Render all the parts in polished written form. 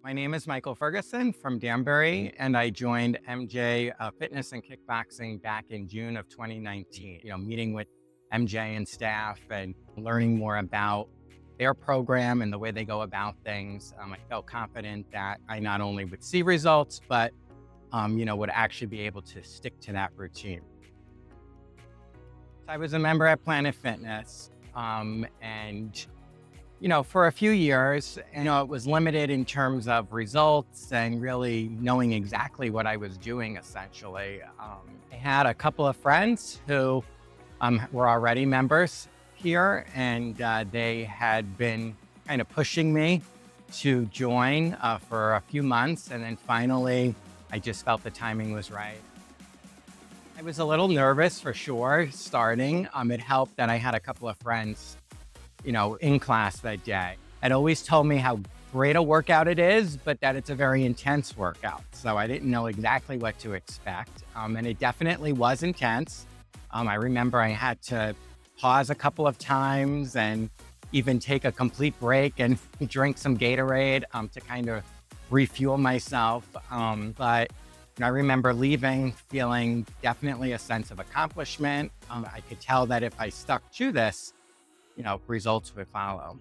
My name is Michael Ferguson from Danbury, and I joined MJ Fitness and Kickboxing back in June of 2019. Meeting with MJ and staff and learning more about their program and the way they go about things. I felt confident that I not only would see results, but would actually be able to stick to that routine. I was a member at Planet Fitness, and for a few years, it was limited in terms of results and really knowing exactly what I was doing, essentially. I had a couple of friends who were already members here, and they had been kind of pushing me to join for a few months. And then finally, I just felt the timing was right. I was a little nervous for sure starting. It helped that I had a couple of friends in class that day. It always told me how great a workout it is, but that it's a very intense workout. So I didn't know exactly what to expect. And it definitely was intense. I remember I had to pause a couple of times and even take a complete break and drink some Gatorade to kind of refuel myself. But I remember leaving feeling definitely a sense of accomplishment. I could tell that if I stuck to this, results would follow.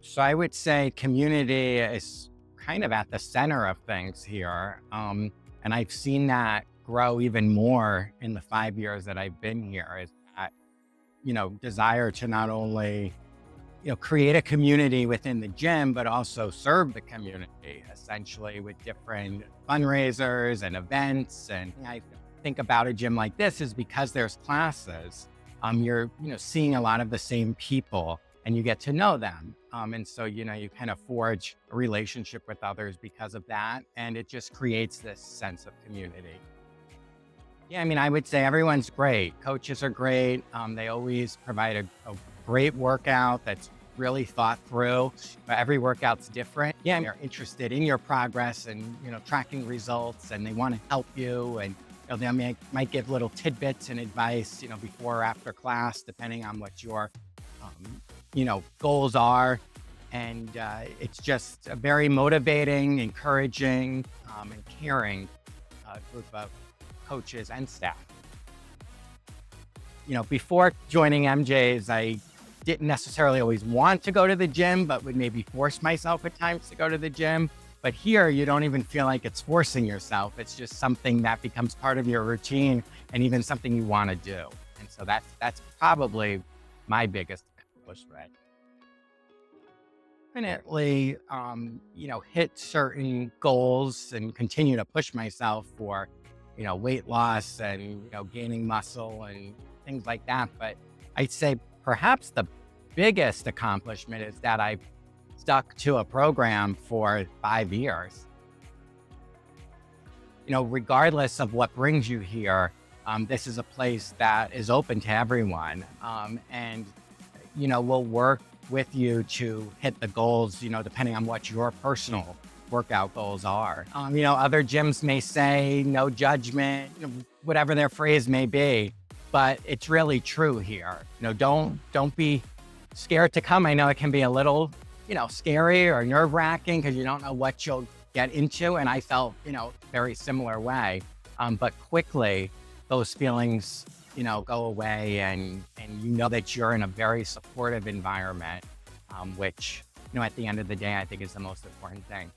So I would say community is kind of at the center of things here. And I've seen that grow even more in the 5 years that I've been here is that, desire to not only, create a community within the gym, but also serve the community essentially with different fundraisers and events. And I think about a gym like this is because there's classes. You're, seeing a lot of the same people and you get to know them. And so, you kind of forge a relationship with others because of that. And it just creates this sense of community. Yeah, I would say everyone's great. Coaches are great. They always provide a great workout that's really thought through. Every workout's different. Yeah, they're interested in your progress and, tracking results, and they want to help you. And they might give little tidbits and advice, before or after class, depending on what your, goals are. And it's just a very motivating, encouraging, and caring group of coaches and staff. Before joining MJ's, I didn't necessarily always want to go to the gym, but would maybe force myself at times to go to the gym. But here, you don't even feel like it's forcing yourself. It's just something that becomes part of your routine and even something you want to do. And so that's probably my biggest accomplishment. Definitely, hit certain goals and continue to push myself for, weight loss and, gaining muscle and things like that. But I'd say perhaps the biggest accomplishment is that I've stuck to a program for 5 years. Regardless of what brings you here, this is a place that is open to everyone. And, we'll work with you to hit the goals, depending on what your personal workout goals are. Other gyms may say no judgment, whatever their phrase may be, but it's really true here. Don't be scared to come. I know it can be a little, scary or nerve wracking because you don't know what you'll get into. And I felt, very similar way. But quickly those feelings, go away and that you're in a very supportive environment, which, at the end of the day, I think is the most important thing.